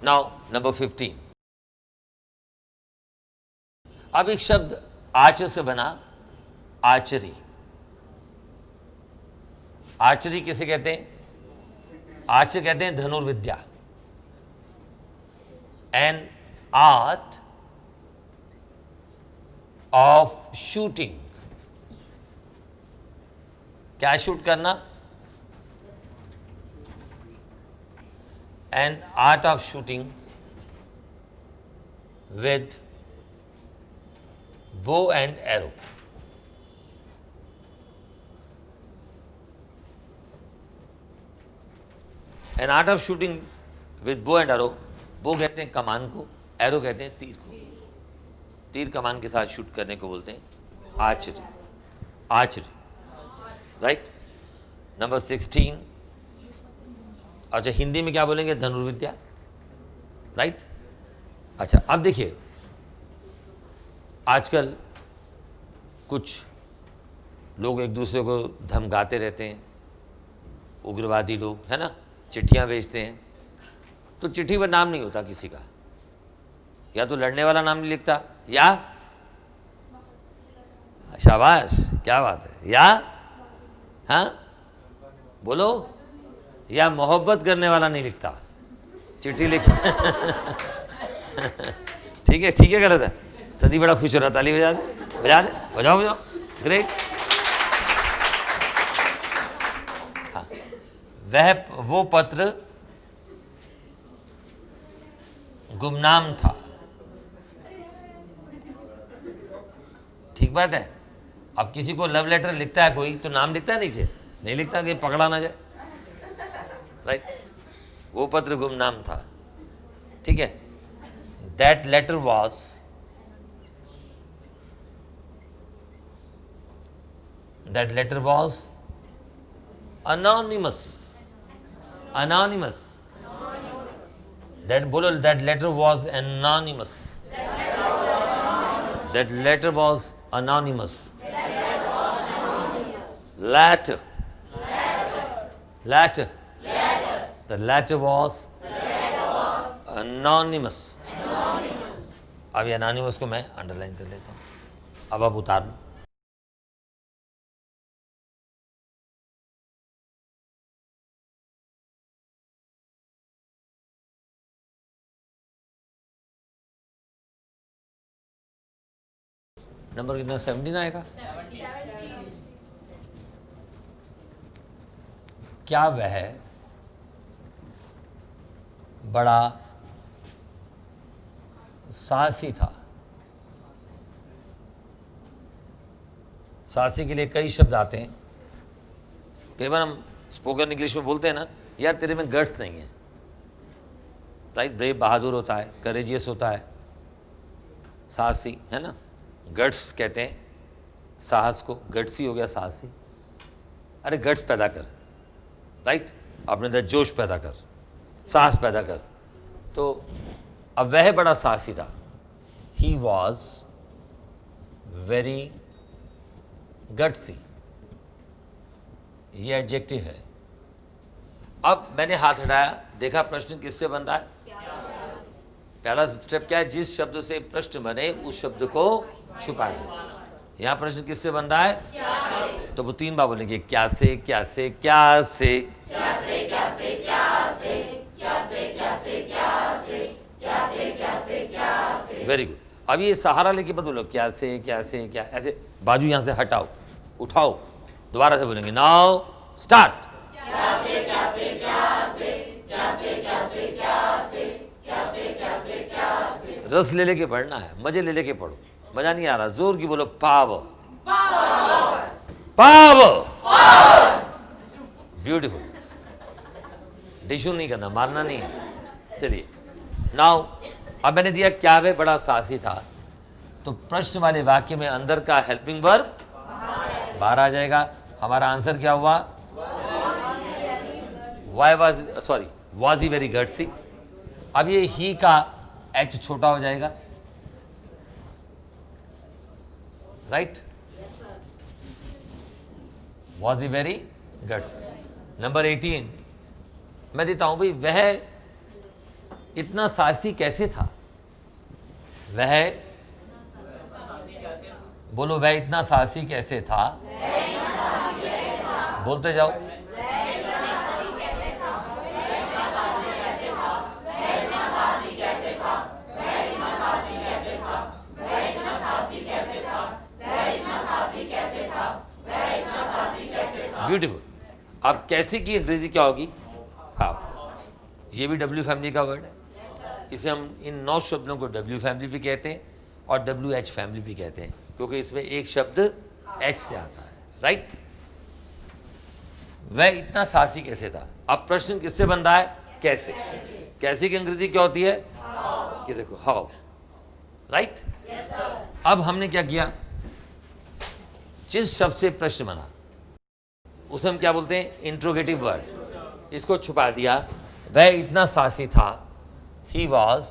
Now number 15। अब एक शब्द आच से बना, आचरी। आचरी किसे कहते हैं? आच कहते हैं धनुर्विद्या, एन आर्ट ऑफ शूटिंग। क्या शूट करना? An art of shooting with bow and arrow. An art of shooting with bow and arrow. बो कहते हैं कमान को, एरो कहते हैं तीर को। तीर कमान के साथ शूट करने को बोलते हैं आर्चरी। Archery, right. नंबर 16। अच्छा, हिंदी में क्या बोलेंगे? धनुर्विद्या, राइट। अच्छा, अब देखिए, आजकल कुछ लोग एक दूसरे को धमकाते रहते हैं, उग्रवादी लोग, है ना, चिट्ठियां भेजते हैं। तो चिट्ठी पर नाम नहीं होता किसी का, या तो लड़ने वाला नाम नहीं लिखता, या शाबाश, क्या बात है, या हाँ बोलो, या मोहब्बत करने वाला नहीं लिखता चिट्ठी लिख ठीक है, ठीक है, गलत है? सदी बड़ा खुश हो रहा, ताली बजा दे, बजा दे, बजाओ बजाओ, ग्रेट। हाँ, वो पत्र गुमनाम था। ठीक बात है। अब किसी को लव लेटर लिखता है कोई, तो नाम लिखता है नीचे? नहीं लिखता कि पकड़ा ना जाए, राइट। वो पत्र गुमनाम था, ठीक है। That letter was anonymous. Anonymous. That बोलो, that letter was anonymous. That letter was anonymous. Letter. The letter was anonymous. अब ये anonymous को मैं अंडरलाइन कर लेता हूँ। अब आप उतार लो। नंबर कितना? 17 आएगा। क्या वह बड़ा साहसी था? साहसी के लिए कई शब्द आते हैं। कई बार हम स्पोकन इंग्लिश में बोलते हैं ना, यार तेरे में गट्स नहीं है, राइट। ब्रेव बहादुर होता है, करेजियस होता है, साहसी, है ना। गट्स कहते हैं साहस को, गट्सी हो गया साहसी। अरे गट्स पैदा कर, राइट, अपने अंदर जोश पैदा कर, साहस पैदा कर। तो अब वह बड़ा साहसी था। ही वॉज वेरी गट्सी, ये एडजेक्टिव है। अब मैंने हाथ हटाया, देखा प्रश्न किससे बन रहा है? पहला स्टेप क्या है? जिस शब्द से प्रश्न बने उस शब्द को छुपा दो। यहां प्रश्न किससे बन रहा है? क्या से। तो वो 3 बार बोलेंगे, क्या से, क्या से, क्या से, क्या से, क्या से, क्या से, क्या से, क्या से, क्या से, क्या से, क्या से, क्या से। Very good. अब ये सहारा लेके मत बोलो, क्या से, क्या से, क्या, ऐसे बाजू यहां से हटाओ, उठाओ, दोबारा से बोलेंगे। Now start. क्या से, क्या से, क्या से, क्या से, क्या से, क्या से, क्या से, क्या से, क्या से। रस ले लेके पढ़ना है, मजे ले लेके पढ़ो। मजा नहीं आ रहा, जोर की बोलो, पावर, पावर, ब्यूटीफुल। डिशू नहीं करना, मारना नहीं है। चलिए, नाउ अब मैंने दिया क्या वे बड़ा साहसी था, तो प्रश्न वाले वाक्य में अंदर का हेल्पिंग वर्ब बाहर आ जाएगा। हमारा आंसर क्या हुआ? Was he very gutsy. अब ये ही का एच छोटा हो जाएगा, right. Was he very gutsy. Number 18 मैं देता हूं भाई, वह इतना साहसी कैसे था? वह, बोलो, वह इतना साहसी कैसे था? बोलते जाओ। ब्यूटीफुल। अब कैसे की अंग्रेजी क्या होगी? हाँ, ये भी डब्ल्यू फैमिली का वर्ड है। इसे हम इन 9 शब्दों को डब्ल्यू फैमिली भी कहते हैं और डब्ल्यू एच फैमिली भी कहते हैं, क्योंकि इसमें एक शब्द एच से आता है, राइट। वह इतना साहसी कैसे था? अब प्रश्न किससे बन रहा है? कैसे। कैसे की अंग्रेजी क्या होती है? ये देखो, हाउ, राइट। अब हमने क्या किया? जिस शब्द से प्रश्न बना उसे हम क्या बोलते हैं? Interrogative word. इसको छुपा दिया। वह इतना साहसी था, ही वॉज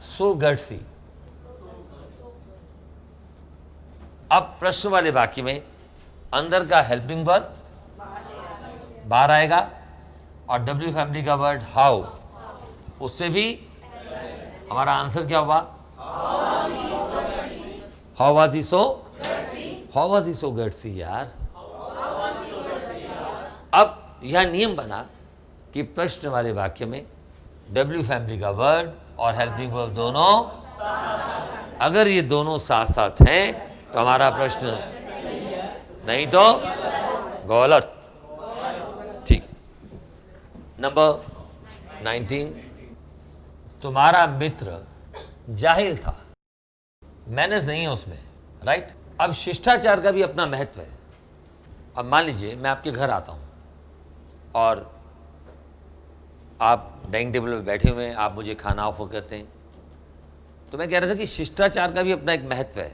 सो गट्सी। अब प्रश्न वाले वाक्य में अंदर का हेल्पिंग वर्ब बाहर आएगा और डब्ल्यू फैमिली का वर्ड हाउ, उससे भी हमारा आंसर क्या हुआ? How was he so, how was he so gutsy यार। अब यह नियम बना कि प्रश्न वाले वाक्य में डब्ल्यू फैमिली का वर्ड और हेल्पिंग वर्ब दोनों, अगर ये दोनों साथ साथ हैं तो हमारा प्रश्न, नहीं तो गलत। ठीक। नंबर 19, तुम्हारा मित्र जाहिल था। मैनर्स नहीं है उसमें, राइट। अब शिष्टाचार का भी अपना महत्व है। अब मान लीजिए मैं आपके घर आता हूं और आप डाइनिंग टेबल पे बैठे हुए हैं, आप मुझे खाना ऑफर करते हैं, तो मैं कह रहा था कि शिष्टाचार का भी अपना एक महत्व है।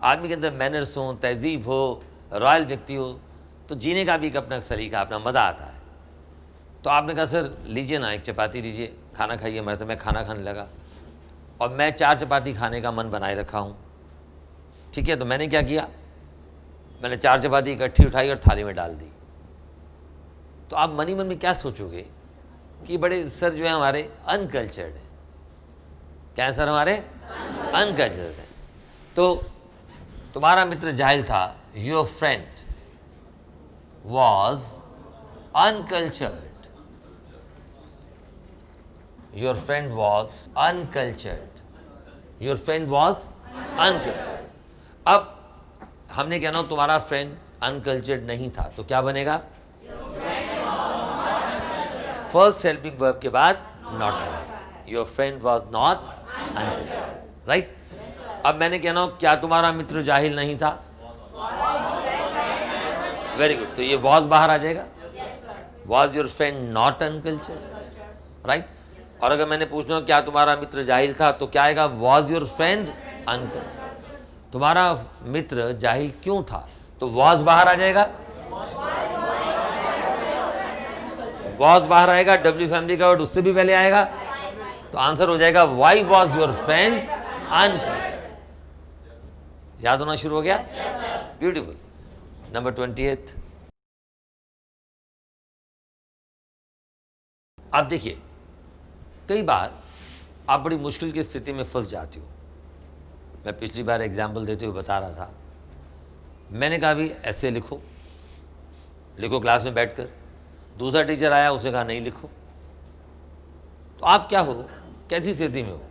आदमी के अंदर मैनर्स हो, तहजीब हो, रॉयल व्यक्ति हो, तो जीने का भी एक अपना सलीका, अपना मज़ा आता है। तो आपने कहा सर लीजिए ना, एक चपाती लीजिए, खाना खाइए। मैं तो मैं खाना खाने लगा और मैं 4 चपाती खाने का मन बनाए रखा हूँ, ठीक है। तो मैंने क्या किया? मैंने 4 चपाती इकट्ठी उठाई और थाली में डाल दी। तो आप मन ही मन में क्या सोचोगे कि बड़े सर जो है हमारे अनकल्चर्ड है। क्या सर? हमारे अनकल्चर्ड है। तो तुम्हारा मित्र जाहिल था, your friend was uncultured. Your friend was uncultured. Your friend was uncultured. अब हमने कहना तुम्हारा फ्रेंड अनकल्चर्ड नहीं था, तो क्या बनेगा? फर्स्ट हेल्पिंग वर्ब के बाद नॉट बनेगा। Your friend was not uncultured, right. अब मैंने कहना क्या तुम्हारा मित्र जाहिल नहीं था? Very good. तो ये वॉज बाहर आ जाएगा। Was your friend not uncultured, right. और अगर मैंने पूछना क्या तुम्हारा मित्र जाहिल था, तो क्या आएगा? Was your friend uncultured. तुम्हारा मित्र जाहिल क्यों था? तो वॉज बाहर आ जाएगा। वॉज बाहर आएगा, डब्ल्यू फैमिली का वर्ड उससे भी पहले आएगा, तो आंसर हो जाएगा why was your friend uncultured. याद होना शुरू हो गया? ब्यूटीफुल। नंबर 28। अब देखिए, कई बार आप बड़ी मुश्किल की स्थिति में फंस जाती हो। मैं पिछली बार एग्जाम्पल देते हुए बता रहा था, मैंने कहा भी ऐसे लिखो, लिखो क्लास में बैठकर। दूसरा टीचर आया, उसने कहा नहीं लिखो। तो आप क्या हो, कैसी स्थिति में हो?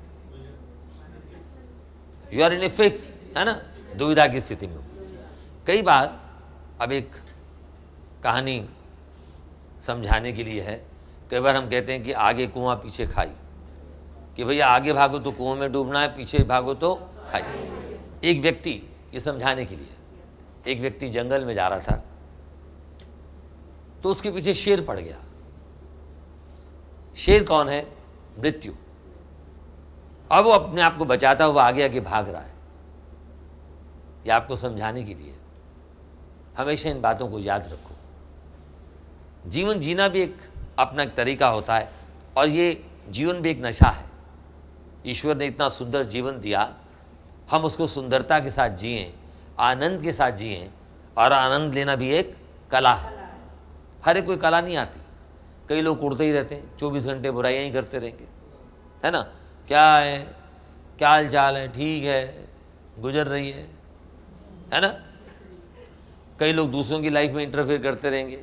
You are in a fix, है ना, दुविधा की स्थिति में हो। कई बार, अब एक कहानी समझाने के लिए है, कई बार हम कहते हैं कि आगे कुआं पीछे खाई, कि भैया आगे भागो तो कुआं में डूबना है, पीछे भागो तो खाई। एक व्यक्ति, ये समझाने के लिए, एक व्यक्ति जंगल में जा रहा था, तो उसके पीछे शेर पड़ गया। शेर कौन है? मृत्यु। अब वो अपने आप को बचाता हुआ आगे आगे भाग रहा है। ये आपको समझाने के लिए। हमेशा इन बातों को याद रखो। जीवन जीना भी एक अपना एक तरीका होता है, और ये जीवन भी एक नशा है। ईश्वर ने इतना सुंदर जीवन दिया, हम उसको सुंदरता के साथ जिएं, आनंद के साथ जिएं, और आनंद लेना भी एक कला है। हर एक कोई कला नहीं आती। कई लोग उड़ते ही रहते हैं, 24 घंटे बुराइयाँ ही करते रहेंगे, है ना। क्या है, क्या हाल चाल है, ठीक है, गुजर रही है ना। कई लोग दूसरों की लाइफ में इंटरफेयर करते रहेंगे।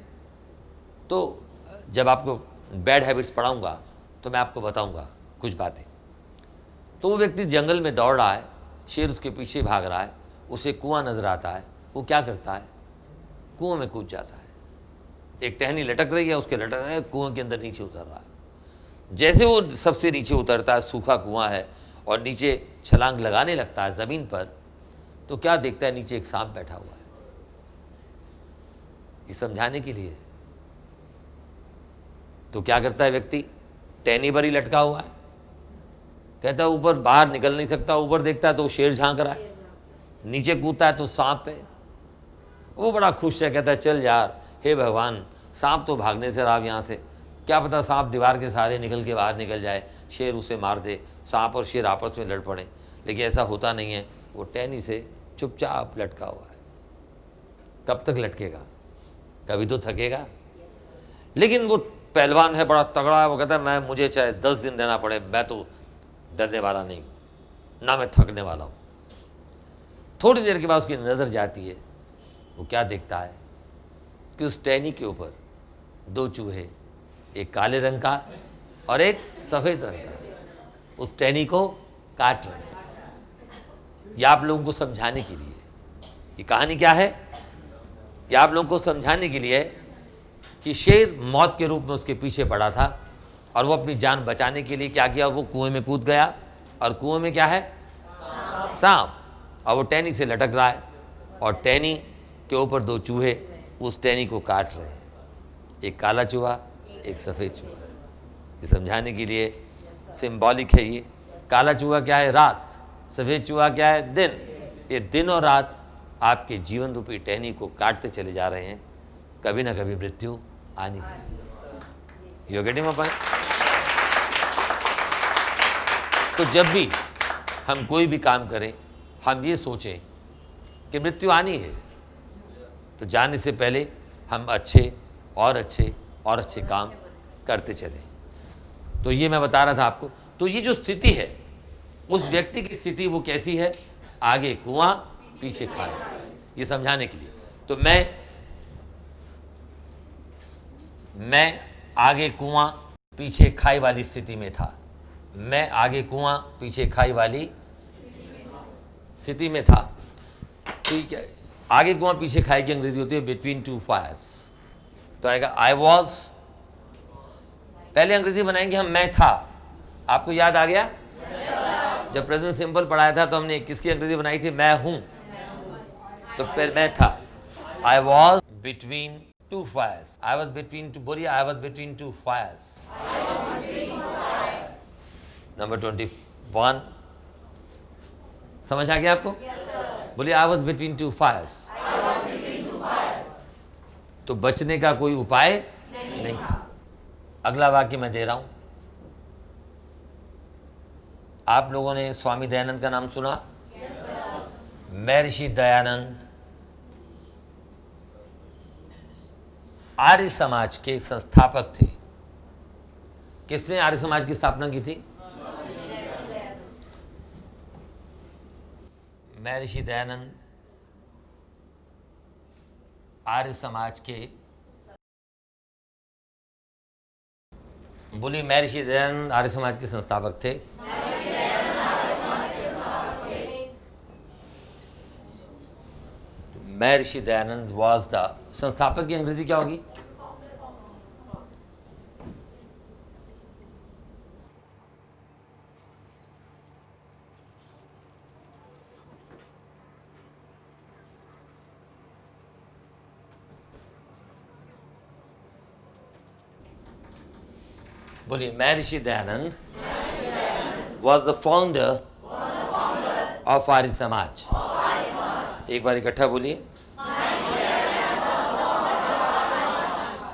तो जब आपको बैड हैबिट्स पढ़ाऊंगा तो मैं आपको बताऊंगा कुछ बातें। तो वो व्यक्ति जंगल में दौड़ रहा है, शेर उसके पीछे भाग रहा है, उसे कुआं नजर आता है, वो क्या करता है, कुआं में कूद जाता है। एक टहनी लटक रही है, उसके लटक रहा है, कुआं के अंदर नीचे उतर रहा है। जैसे वो सबसे नीचे उतरता है, सूखा कुआं है, और नीचे छलांग लगाने लगता है ज़मीन पर, तो क्या देखता है, नीचे एक सांप बैठा हुआ है। ये समझाने के लिए। तो क्या करता है व्यक्ति, टहनी पर ही लटका हुआ है, कहता है ऊपर बाहर निकल नहीं सकता, ऊपर देखता है तो शेर झांक रहा है, नीचे कूदता है तो सांप है। वो बड़ा खुश है, कहता है चल यार, हे भगवान, सांप तो भागने से रहा यहाँ से, क्या पता सांप दीवार के सहारे निकल के बाहर निकल जाए, शेर उसे मार दे, सांप और शेर आपस में लड़ पड़े। लेकिन ऐसा होता नहीं है, वो टहनी से चुपचाप लटका हुआ है। कब तक लटकेगा, कभी तो थकेगा। लेकिन वो पहलवान है, बड़ा तगड़ा है, वो कहता है मैं, मुझे चाहे 10 दिन रहना पड़े, मैं तो डरने वाला नहीं, ना मैं थकने वाला हूँ। थोड़ी देर के बाद उसकी नज़र जाती है, वो क्या देखता है कि उस टहनी के ऊपर 2 चूहे, एक काले रंग का और एक सफ़ेद रंग का, उस टहनी को काट रहे हैं। यह आप लोगों को समझाने के लिए, ये कहानी क्या है, ये आप लोगों को समझाने के लिए कि शेर मौत के रूप में उसके पीछे पड़ा था, और वो अपनी जान बचाने के लिए क्या किया, वो कुएं में कूद गया, और कुएं में क्या है, सांप, और वो टहनी से लटक रहा है, और टहनी के ऊपर 2 चूहे उस टहनी को काट रहे हैं, एक काला चूहा, एक सफ़ेद चूहा। ये समझाने के लिए सिंबॉलिक है ये। काला चूहा क्या है, रात, सफ़ेद चूहा क्या है, दिन। ये दिन और रात आपके जीवन रूपी टहनी को काटते चले जा रहे हैं, कभी ना कभी मृत्यु आनी है। You getting my point. तो जब भी हम कोई भी काम करें, हम ये सोचें कि मृत्यु आनी है, तो जाने से पहले हम अच्छे और अच्छे और अच्छे काम करते चलें। तो ये मैं बता रहा था आपको। तो ये जो स्थिति है, उस व्यक्ति की स्थिति वो कैसी है, आगे कुआं पीछे खाई, ये समझाने के लिए। तो मैं आगे कुआं पीछे खाई वाली स्थिति में था, मैं आगे कुआं पीछे खाई वाली स्थिति में था, ठीक है। आगे कुआं पीछे खाई की अंग्रेजी होती है बिटवीन 2 फायर्स। तो आएगा आई वॉज, पहले अंग्रेजी बनाएंगे हम, मैं था। आपको याद आ गया, जब प्रेजेंट सिंपल पढ़ाया था तो हमने किसकी अंग्रेजी बनाई थी, मैं हूं। तो फिर मैं था, I was between 2 fires, I was between 2, बोलिए I was between 2 fires. Number 21 समझ आ गया आपको, बोलिए आई वॉज बिटवीन 2 फायर्स। तो बचने का कोई उपाय नहीं था। अगला वाक्य मैं दे रहा हूं, आप लोगों ने स्वामी दयानंद का नाम सुना, महर्षि दयानंद आर्य समाज के संस्थापक थे। किसने आर्य समाज की स्थापना की थी, महर्षि दयानंद आर्य समाज के, बोली महर्षि दयानंद आर्य समाज के संस्थापक थे। महर्षि दयानंद वॉज द, संस्थापक की अंग्रेजी क्या होगी, बोलिए Maharshi Dayanand was the founder of Arya Samaj. एक बार इकट्ठा बोलिए,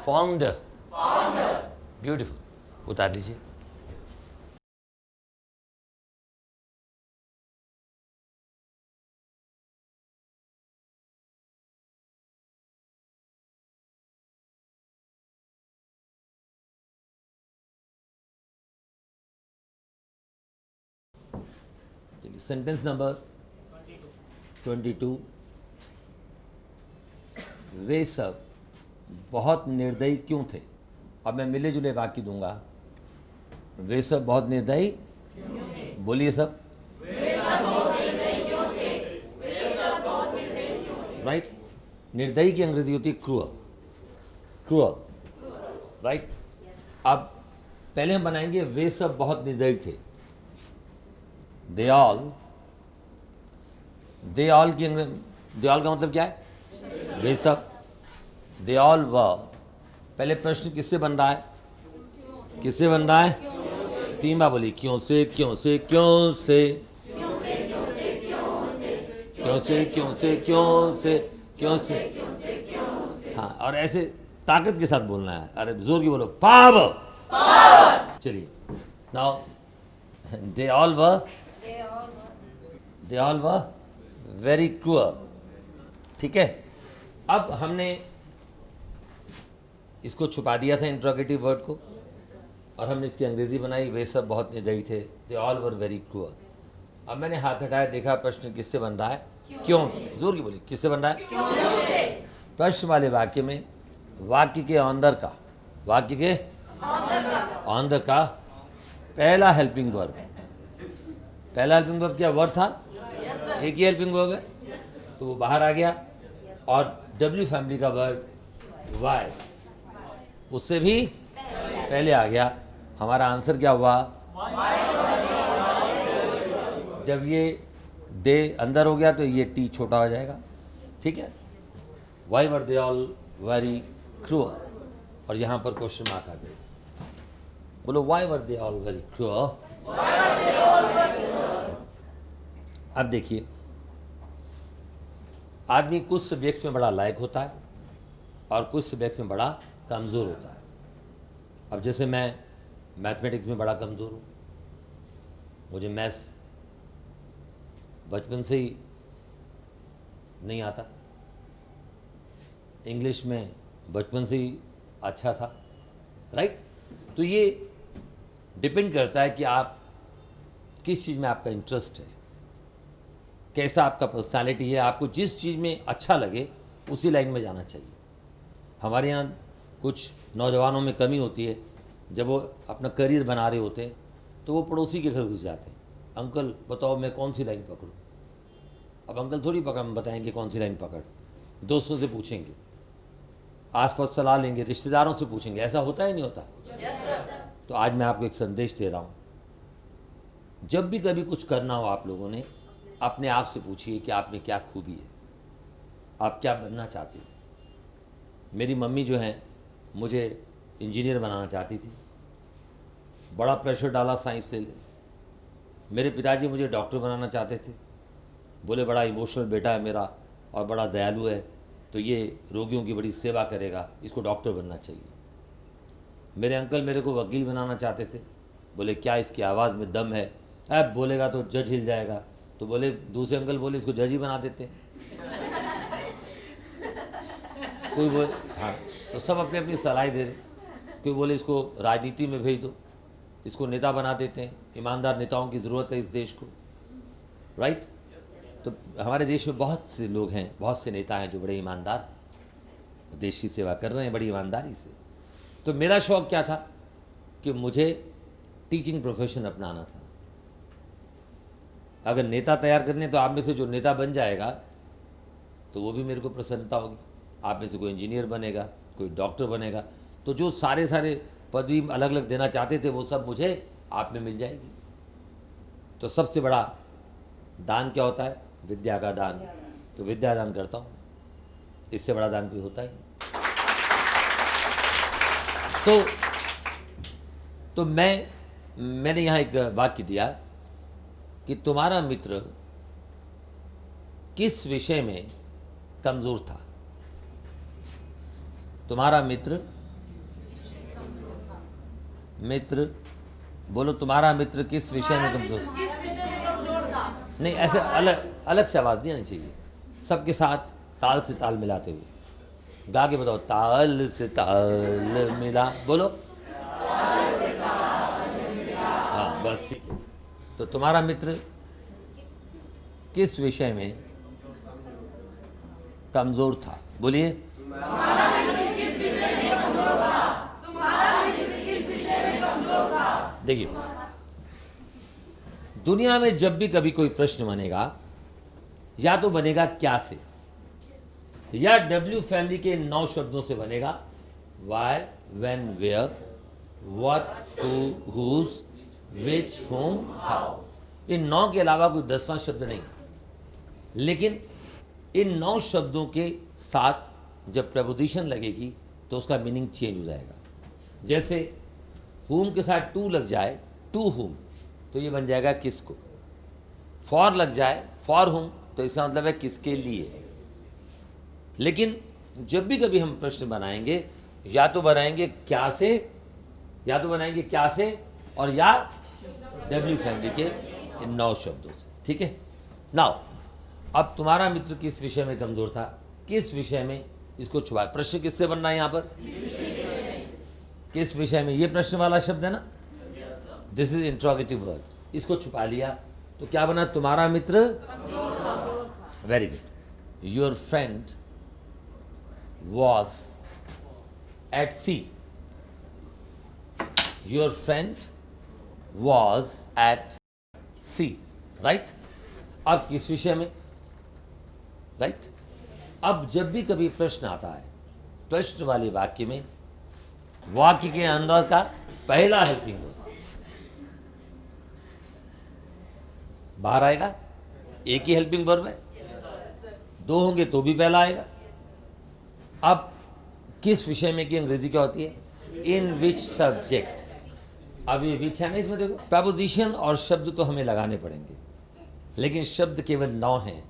फाउंडर, ब्यूटीफुल, उतार दीजिए। सेंटेंस नंबर 22, वे सब बहुत निर्दयी क्यों थे। अब मैं मिले जुले वाक्य दूंगा। वे सब बहुत निर्दयी, बोलिए सब। राइट। निर्दयी की अंग्रेजी होती है क्रूअल, क्रूअल, राइट। अब पहले हम बनाएंगे वे सब बहुत निर्दयी थे। दे ऑल की अंग्रेजी, दे ऑल का मतलब क्या है, वे सब। They all were. पहले प्रश्न किससे बन रहा है, किससे बन रहा है, तीन बार बोली, क्यों से, क्यों से, क्यों से, क्यों से, क्यों से, क्यों से, क्यों से, हाँ, और ऐसे ताकत के साथ बोलना है। अरे जोर की बोलो, पावर। चलिए, now they all were very cruel. ठीक है। अब हमने इसको छुपा दिया था इंट्रोगेटिव वर्ड को, और हमने इसकी अंग्रेजी बनाई, वे सब बहुत निर्दयी थे। They all were very cruel. अब मैंने हाथ हटाया, देखा प्रश्न किससे बन रहा है, क्यों से। जोर की बोली, किससे बन रहा है, क्यों से। प्रश्न वाले वाक्य में वाक्य के अंदर का, वाक्य के अंदर का पहला हेल्पिंग वर्ब, पहला हेल्पिंग वर्ब क्या वर्ड था, एक ही हेल्पिंग वर्ब है, तो वो बाहर आ गया। और डब्ल्यू फैमिली का वर्ड वाई उससे भी पहले आ गया। हमारा आंसर क्या हुआ, जब ये दे अंदर हो गया तो ये टी छोटा हो जाएगा। ठीक है। Why were they all very cruel, और यहां पर क्वेश्चन मार्क आ गए। बोलो, why were they all very cruel. अब देखिए, आदमी कुछ सब्जेक्ट्स में बड़ा लायक होता है और कुछ सब्जेक्ट्स में बड़ा कमज़ोर होता है। अब जैसे मैं मैथमेटिक्स में बड़ा कमज़ोर हूँ, मुझे मैथ्स बचपन से ही नहीं आता, इंग्लिश में बचपन से ही अच्छा था, राइट। तो ये डिपेंड करता है कि आप किस चीज़ में आपका इंटरेस्ट है, कैसा आपका पर्सनालिटी है। आपको जिस चीज़ में अच्छा लगे उसी लाइन में जाना चाहिए। हमारे यहाँ कुछ नौजवानों में कमी होती है, जब वो अपना करियर बना रहे होते हैं तो वो पड़ोसी के घर घुस जाते हैं, अंकल बताओ मैं कौन सी लाइन पकड़ूं। अब अंकल थोड़ी बताएंगे कौन सी लाइन पकड़, दोस्तों से पूछेंगे, आसपास सलाह लेंगे, रिश्तेदारों से पूछेंगे। ऐसा होता है नहीं होता। तो आज मैं आपको एक संदेश दे रहा हूँ, जब भी कभी कुछ करना हो आप लोगों ने अपने आप से पूछिए कि आप में क्या खूबी है, आप क्या बनना चाहते हो। मेरी मम्मी जो है मुझे इंजीनियर बनाना चाहती थी, बड़ा प्रेशर डाला साइंस ले ले। मेरे पिताजी मुझे डॉक्टर बनाना चाहते थे, बोले बड़ा इमोशनल बेटा है मेरा और बड़ा दयालु है, तो ये रोगियों की बड़ी सेवा करेगा, इसको डॉक्टर बनना चाहिए। मेरे अंकल मेरे को वकील बनाना चाहते थे, बोले क्या इसकी आवाज़ में दम है, अब बोलेगा तो जज हिल जाएगा। तो बोले दूसरे अंकल बोले इसको जज ही बना देते हैं। कोई बोले, हाँ, तो सब अपनी अपनी सलाह दे रहे। कोई बोले इसको राजनीति में भेज दो, इसको नेता बना देते हैं, ईमानदार नेताओं की ज़रूरत है इस देश को, राइट। तो हमारे देश में बहुत से लोग हैं, बहुत से नेता हैं जो बड़े ईमानदार देश की सेवा कर रहे हैं बड़ी ईमानदारी से। तो मेरा शौक़ क्या था कि मुझे टीचिंग प्रोफेशन अपनाना था। अगर नेता तैयार करने तो आप में से जो नेता बन जाएगा तो वो भी मेरे को प्रसन्नता होगी। आप में से कोई इंजीनियर बनेगा, कोई डॉक्टर बनेगा, तो जो सारे पदवी अलग अलग देना चाहते थे वो सब मुझे आप में मिल जाएगी। तो सबसे बड़ा दान क्या होता है, विद्या का दान। तो विद्या दान करता हूँ, इससे बड़ा दान कोई होता ही नहीं। तो मैंने यहाँ एक वाक्य दिया कि तुम्हारा मित्र किस विषय में कमजोर था। तुम्हारा मित्र बोलो, तुम्हारा मित्र किस विषय में कमजोर था। नहीं, ऐसे अलग से आवाज नहीं आनी चाहिए, सबके साथ ताल से ताल मिलाते हुए गा के बताओ, ताल से ताल मिला, बोलो। हाँ बस ठीक है। तो तुम्हारा मित्र किस विषय में कमजोर था? बोलिए। देखिए, दुनिया में जब भी कभी कोई प्रश्न बनेगा, या तो बनेगा क्या से, या डब्ल्यू फैमिली के 9 शब्दों से बनेगा। Why, when, where, what, who, whose, which, whom, how. इन 9 के अलावा कोई 10वां शब्द नहीं। लेकिन इन 9 शब्दों के साथ जब प्रपोजिशन लगेगी तो उसका मीनिंग चेंज हो जाएगा। जैसे whom के साथ टू लग जाए, टू whom, तो ये बन जाएगा किसको। फॉर लग जाए, फॉर whom, तो इसका मतलब है किसके लिए। लेकिन जब भी कभी हम प्रश्न बनाएंगे, या तो बनाएंगे क्या से, और या डब्ल्यू फैमिली के इन 9 शब्दों से। ठीक है। नाउ, अब तुम्हारा मित्र किस विषय में कमजोर था, किस विषय में, इसको छुपा। प्रश्न किससे बन रहा है यहां पर? किस विषय में, ये प्रश्न वाला शब्द है ना, दिस इज इंट्रोगेटिव वर्ड। इसको छुपा लिया तो क्या बना? तुम्हारा मित्र। Very good. Your friend was at sea. Your friend was at sea, right. अब किस विषय में, राइट। अब जब भी कभी प्रश्न आता है, प्रश्न वाले वाक्य में वाक्य के अंदर का पहला हेल्पिंग वर्ब बाहर आएगा। एक ही हेल्पिंग वर्ब है, 2 होंगे तो भी पहला आएगा। अब किस विषय में की अंग्रेजी क्या होती है? इन विच सब्जेक्ट। अब ये विच है ना, इसमें देखो प्रपोजिशन और शब्द तो हमें लगाने पड़ेंगे, लेकिन शब्द केवल 9 हैं,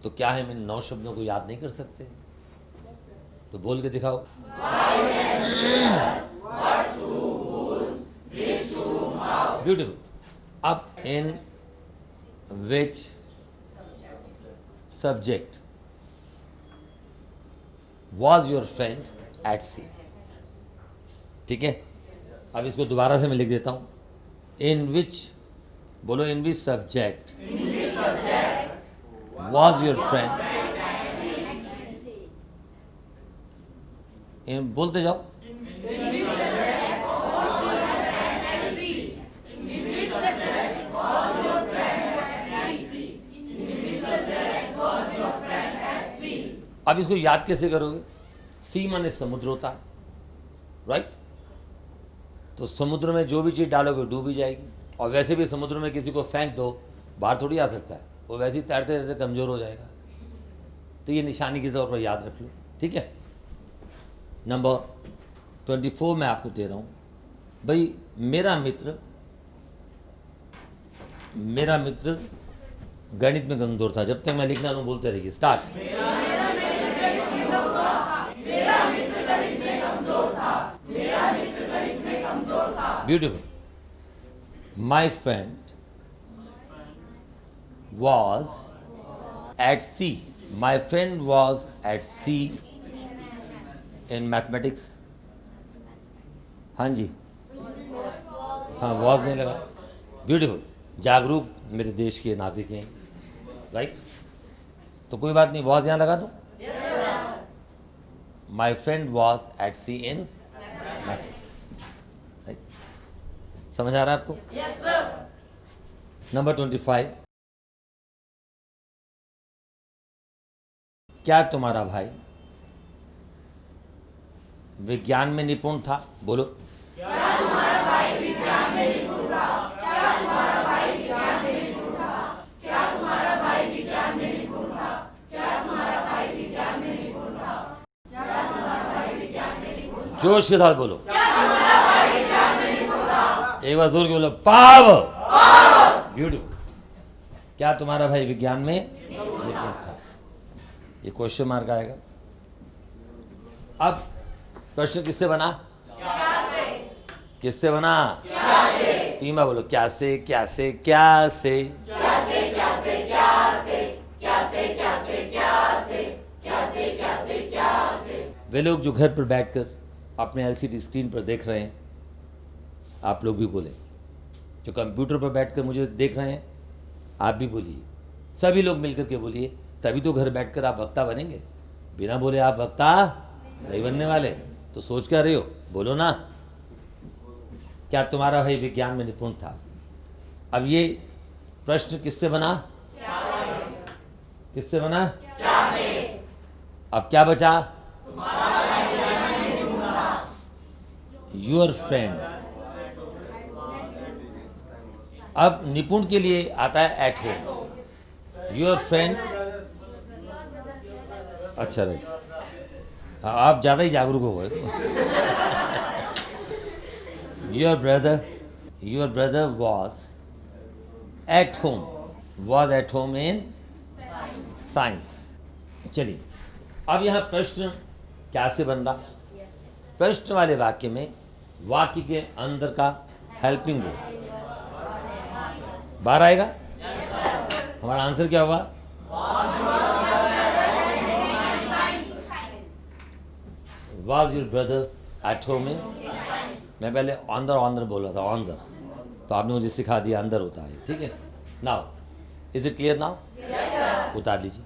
तो क्या हम इन 9 शब्दों को याद नहीं कर सकते? तो बोल के दिखाओ। ब्यूटीफुल। अब in which subject was your friend at sea. ठीक है। अब इसको दोबारा से मैं लिख देता हूं। इन विच, बोलो, in which subject was your friend, बोलते जाओ। अब इसको याद कैसे करोगे? सी माने समुद्र होता है, राइट। तो समुद्र में जो भी चीज डालोगे डूब ही जाएगी। और वैसे भी समुद्र में किसी को फेंक दो, बाहर थोड़ी आ सकता है, वो वैसे ही तैरते तैरते कमजोर हो जाएगा। तो ये निशानी के तौर पर याद रख लो। ठीक है। नंबर 24 मैं आपको दे रहा हूं। भाई, मेरा मित्र गणित में कमजोर था। जब तक मैं लिखना हूं बोलते रहिए। Start. Beautiful. My friend was at sea. My friend was at sea in mathematics. हाँ जी, हाँ, वॉज नहीं लगा। ब्यूटीफुल। जागरूक मेरे देश के नागरिक हैं, राइट। तो कोई बात नहीं, वॉज यहां लगा दो। My friend was at sea in mathematics, right. समझ आ रहा है आपको? Yes sir. नंबर 25। क्या तुम्हारा भाई विज्ञान में निपुण था? बोलो। क्या तुम्हारा भाई विज्ञान में निपुण था? क्या तुम्हारा भाई विज्ञान में निपुण था? क्या तुम्हारा भाई विज्ञान में निपुण था? क्या तुम्हारा भाई विज्ञान में निपुण था? क्या तुम्हारा भाई विज्ञान में निपुण था? जोश के साथ बोलो। क्या तुम्हारा भाई विज्ञान में निपुण था? एक बार जोर के बोलो। पावर। ब्यूटीफुल। क्या तुम्हारा भाई विज्ञान में निपुण था? ये क्वेश्चन मार्क आएगा। अब प्रश्न किससे बना? क्या से। किससे बना? क्या से। तीन बार बोलो। क्या से, क्या से, क्या से, क्या से, क्या से, क्या से, क्या से, क्या से, क्या से, क्या से, क्या से, क्या से। वे लोग जो घर पर बैठकर अपने एलसीडी स्क्रीन पर देख रहे हैं, आप लोग भी बोले। जो कंप्यूटर पर बैठकर मुझे देख रहे हैं, आप भी बोलिए। सभी लोग मिलकर के बोलिए, तभी तो घर बैठकर आप वक्ता बनेंगे। बिना बोले आप वक्ता नहीं बनने वाले। तो सोच कर रहे हो, बोलो ना। क्या तुम्हारा भाई विज्ञान में निपुण था? अब ये प्रश्न किससे बना? किससे बना? अब क्या बचा? Your friend. अब निपुण के लिए आता है एट होम। Your friend. अच्छा भाई, आप ज़्यादा ही जागरूक हो गए। Your brother was at home in science. चलिए, अब यहाँ प्रश्न क्या से बन रहा? प्रश्न वाले वाक्य में वाक्य के अंदर का हेल्पिंग वर्ब बाहर आएगा। हमारा आंसर क्या होगा? Was your brother at home in? मैं पहले अंदर बोल रहा था, अंदर, तो आपने मुझे सिखा दिया अंदर होता है। ठीक है, now is it clear now? उतार लीजिए।